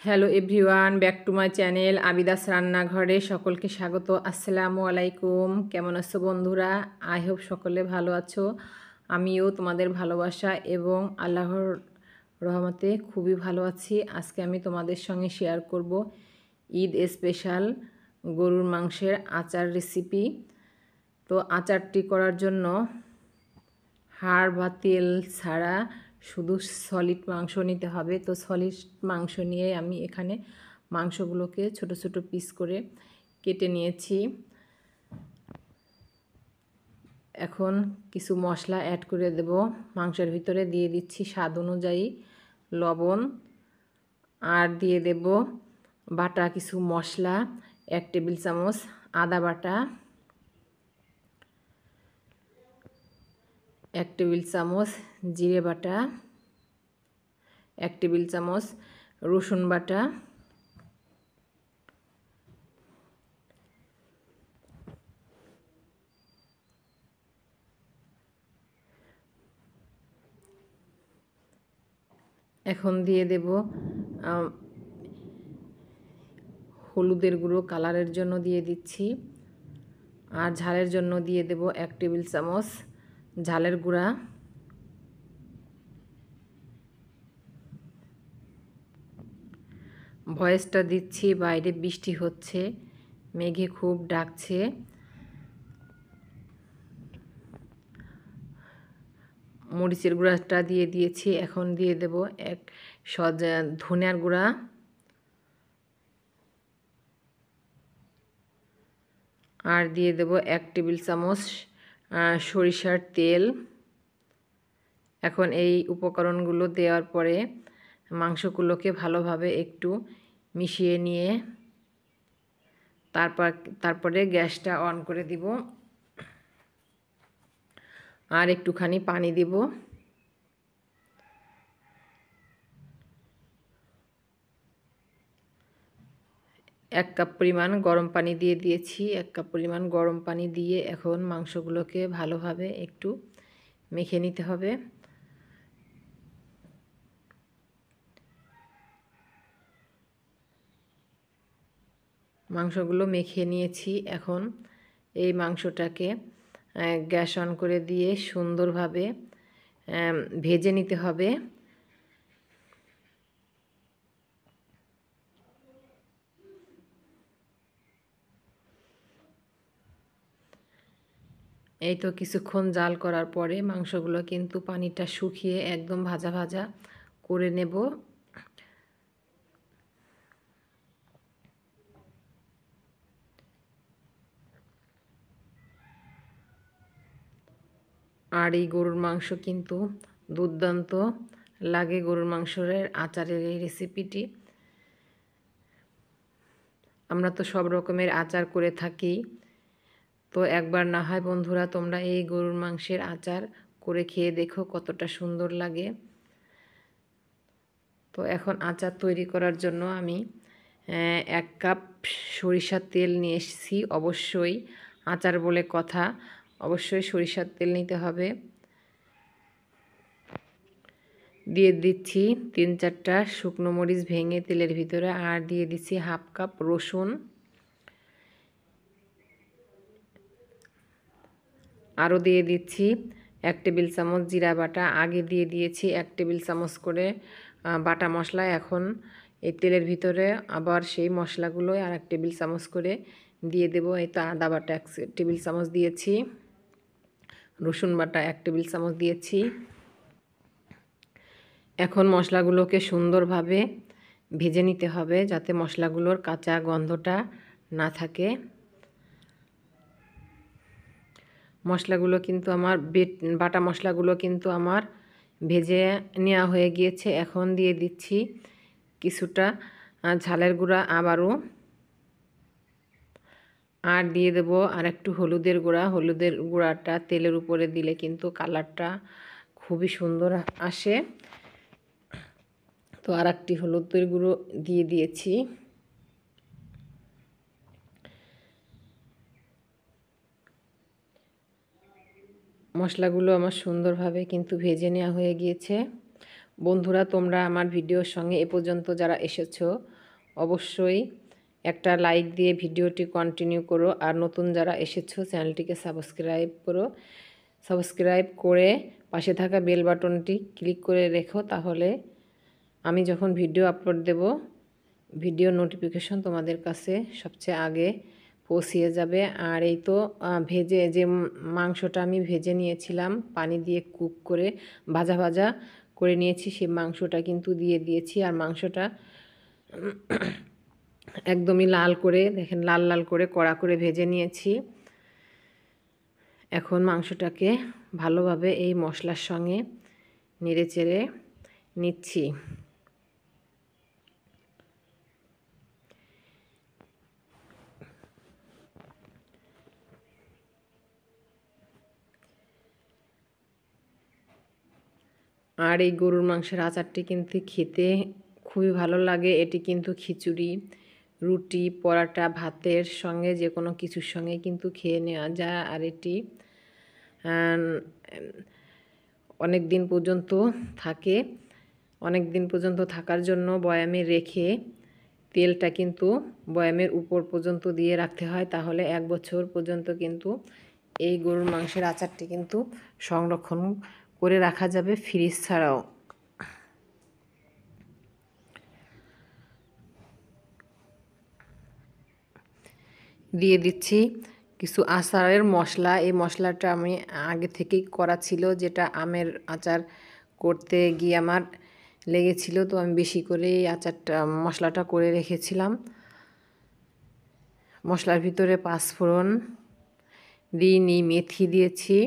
Hello everyone, back to my channel Abida's রান্নাঘরে সকলকে স্বাগত। আসসালামু আলাইকুম। কেমন আছো বন্ধুরা? আই হোপ সকলে ভালো আছো। আমিও তোমাদের ভালোবাসা এবং আল্লাহর রহমতে খুবই ভালো আছি। আজকে আমি তোমাদের সঙ্গে শেয়ার করব ঈদ স্পেশাল গরুর মাংসের আচার রেসিপি। তো আচারটি করার জন্য হাড় বা তেল ছাড়া শুধু সলিড মাংস নিতে হবে। তো সলিড মাংস নিয়ে আমি এখানে মাংসগুলোকে ছোট ছোট পিস করে কেটে নিয়েছি। এখন কিছু মশলা অ্যাড করে দেব। মাংসের ভিতরে দিয়ে দিচ্ছি স্বাদ অনুযায়ী লবণ, আর দিয়ে দেব বাটা কিছু মশলা, 1 টেবিল চামচ আদা বাটা, 1 টেবিল চামচ জিরে বাটা, 1 টেবিল চামচ রসুন বাটা, এখন দিয়ে দেব হলুদের গুঁড়ো, কালারের জন্য দিয়ে দিচ্ছি, আর ঝালের জন্য দিয়ে দেব 1 টেবিল চামচ ঝালের গুঁড়া। ভয়েসটা দিচ্ছি, বাইরে বৃষ্টি হচ্ছে, মেঘে খুব ডাকছে। মরিচের গুঁড়াটা দিয়ে দিয়েছি। এখন দিয়ে দেব ধনিয়ার গুঁড়া, আর দিয়ে দেব 1 টেবিল চামচ সরিষার তেল। এখন এই উপকরণগুলো দেওয়ার পরে মাংসগুলোকে ভালোভাবে একটু মিশিয়ে নিয়ে তারপরে গ্যাসটা অন করে দিব, আর একটুখানি পানি দিব। 1 কাপ পরিমাণ গরম পানি দিয়ে দিয়েছি। 1 কাপ পরিমাণ গরম পানি দিয়ে এখন মাংসগুলোকে ভালোভাবে একটু মেখে নিতে হবে। মাংসগুলো মেখে নিয়েছি। এখন এই মাংসটাকে গ্যাস অন করে দিয়ে সুন্দরভাবে ভেজে নিতে হবে। এই তো কিছুক্ষণ জাল করার পরে মাংসগুলো কিন্তু পানিটা শুকিয়ে একদম ভাজা ভাজা করে নেব। আর এই গরুর মাংস কিন্তু দুর্দান্ত লাগে। গরুর মাংসের আচারের এই রেসিপিটি আমরা তো সব রকমের আচার করে থাকি। তো একবার না হয় বন্ধুরা তোমরা এই গরুর মাংসের আচার করে খেয়ে দেখো কতটা সুন্দর লাগে। তো এখন আচার তৈরি করার জন্য আমি 1 কাপ সরিষার তেল নিয়ে এসেছি। অবশ্যই আচার বলে কথা, অবশ্যই সরিষার তেল নিতে হবে। দিয়ে দিচ্ছি 3-4টা শুকনো মরিচ ভেঙে তেলের ভিতরে, আর দিয়ে দিচ্ছি 1/2 কাপ রসুন, আরও দিয়ে দিচ্ছি 1 টেবিল চামচ জিরা বাটা। আগে দিয়ে দিয়েছি 1 টেবিল চামচ করে বাটা মশলা। এখন এই তেলের ভিতরে আবার সেই মশলাগুলো আর 1 টেবিল চামচ করে দিয়ে দেব। এই তো আদা বাটা 1 টেবিল চামচ দিয়েছি, রসুন বাটা 1 টেবিল চামচ দিয়েছি। এখন মশলাগুলোকে সুন্দরভাবে ভেজে নিতে হবে যাতে মশলাগুলোর কাঁচা গন্ধটা না থাকে। মশলাগুলো কিন্তু আমার বাটা মশলাগুলো কিন্তু আমার ভেজে নেওয়া হয়ে গিয়েছে। এখন দিয়ে দিচ্ছি কিছুটা ঝালের গুঁড়া আবারও, আর দিয়ে দেব আর একটু হলুদের গুঁড়া। হলুদের গুঁড়াটা তেলের উপরে দিলে কিন্তু কালারটা খুবই সুন্দর আসে। তো আর একটি হলুদের গুঁড়ো দিয়ে দিয়েছি। মশলাগুলো আমার সুন্দরভাবে কিন্তু ভেজে নেওয়া হয়ে গিয়েছে। বন্ধুরা, তোমরা আমার ভিডিওর সঙ্গে এ পর্যন্ত যারা এসেছো অবশ্যই একটা লাইক দিয়ে ভিডিওটি কন্টিনিউ করো, আর নতুন যারা এসেছো চ্যানেলটিকে সাবস্ক্রাইব করো। সাবস্ক্রাইব করে পাশে থাকা বেল বাটনটি ক্লিক করে রেখো, তাহলে আমি যখন ভিডিও আপলোড দেব ভিডিও নোটিফিকেশন তোমাদের কাছে সবচেয়ে আগে পৌঁছিয়ে যাবে। আর এই তো ভেজে যে মাংসটা আমি ভেজে নিয়েছিলাম পানি দিয়ে কুক করে ভাজা ভাজা করে নিয়েছি, সেই মাংসটা কিন্তু দিয়ে দিয়েছি। আর মাংসটা একদমই লাল করে, দেখেন লাল লাল করে কড়া করে ভেজে নিয়েছি। এখন মাংসটাকে ভালোভাবে এই মশলার সঙ্গে নেড়ে চেড়ে নিচ্ছি। আর এই গরুর মাংসের আচারটি কিন্তু খেতে খুবই ভালো লাগে। এটি কিন্তু খিচুড়ি, রুটি, পরাটা, ভাতের সঙ্গে যে কোনো কিছুর সঙ্গে কিন্তু খেয়ে নেওয়া যায়। আর এটি অনেক দিন পর্যন্ত থাকে। অনেক দিন পর্যন্ত থাকার জন্য বয়ামে রেখে তেলটা কিন্তু বয়ামের উপর পর্যন্ত দিয়ে রাখতে হয়, তাহলে 1 বছর পর্যন্ত কিন্তু এই গরুর মাংসের আচারটি কিন্তু সংরক্ষণ করে রাখা যাবে ফ্রিজ ছাড়াও। দিয়ে দিচ্ছি কিছু আচারের মশলা। এই মশলাটা আমি আগে থেকেই করা ছিল, যেটা আমের আচার করতে গিয়ে আমার লেগেছিল, তো আমি বেশি করে এই আচারটা মশলাটা করে রেখেছিলাম। মশলার ভিতরে পাঁচফোড়ন দিইনি, মেথি দিয়েছি,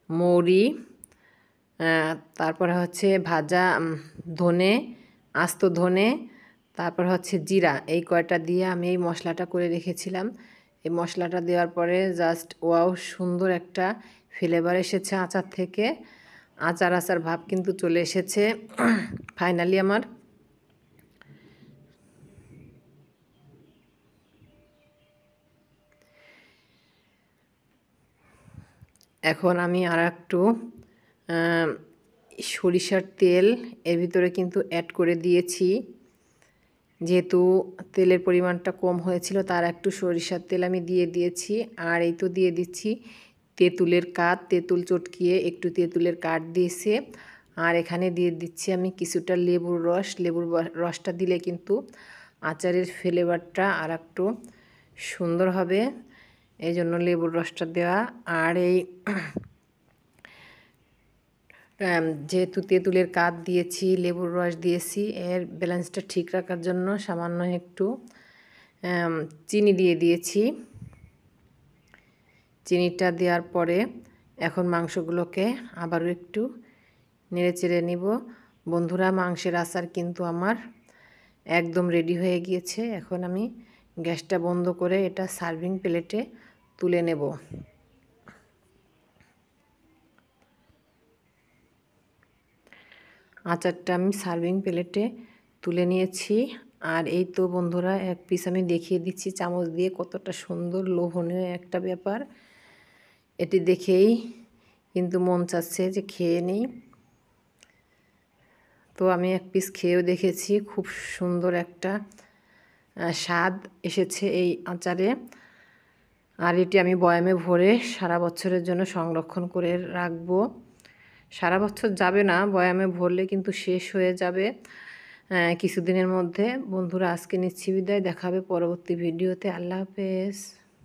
মৌরি, তারপরে হচ্ছে ভাজা ধনে, আস্ত ধনে, তারপর হচ্ছে জিরা, এই কয়টা দিয়ে আমি এই মশলাটা করে রেখেছিলাম। এই মশলাটা দেওয়ার পরে জাস্ট ওয়াও, সুন্দর একটা ফ্লেভার এসেছে আচার থেকে। আচার আচার ভাব কিন্তু চলে এসেছে ফাইনালি আমার। এখন আমি আর একটু সরিষার তেল এর ভিতরে কিন্তু অ্যাড করে দিয়েছি, যেহেতু তেলের পরিমাণটা কম হয়েছিল তার একটু সরিষার তেল আমি দিয়ে দিয়েছি। আর এই তো দিয়ে দিচ্ছি তেঁতুলের কাঠ, তেঁতুল চটকিয়ে একটু তেঁতুলের কাঠ দিয়েছে। আর এখানে দিয়ে দিচ্ছি আমি কিছুটা লেবুর রস। লেবুর রসটা দিলে কিন্তু আচারের ফ্লেভারটা আর একটু সুন্দর হবে, এই জন্য লেবুর রসটা দেওয়া। আর এই যেহেতু তেঁতুলের কাঠ দিয়েছি, লেবুর রস দিয়েছি, এর ব্যালেন্সটা ঠিক রাখার জন্য সামান্য একটু চিনি দিয়ে দিয়েছি। চিনিটা দেওয়ার পরে এখন মাংসগুলোকে আবারও একটু নেড়ে চেড়ে নিব। বন্ধুরা, মাংসের আচার কিন্তু আমার একদম রেডি হয়ে গিয়েছে। এখন আমি গ্যাসটা বন্ধ করে এটা সার্ভিং প্লেটে তুলে নেব। আচারটা আমি সার্ভিং প্লেটে তুলে নিয়েছি। আর এই তো বন্ধুরা, এক পিস আমি দেখিয়ে দিচ্ছি চামচ দিয়ে, কতটা সুন্দর লোভনীয় একটা ব্যাপার। এটি দেখেই কিন্তু মন চাচ্ছে যে খেয়ে নিই। তো আমি এক পিস খেয়েও দেখেছি, খুব সুন্দর একটা স্বাদ এসেছে এই আচারে। আর এটি আমি বয়ামে ভরে সারা বছরের জন্য সংরক্ষণ করে রাখবো। সারা বছর যাবে না, বয়ামে ভরলে কিন্তু শেষ হয়ে যাবে কিছুদিনের মধ্যে। বন্ধুরা, আজকে নিচ্ছি বিদায়, দেখা হবে পরবর্তী ভিডিওতে। আল্লাহ হাফেজ।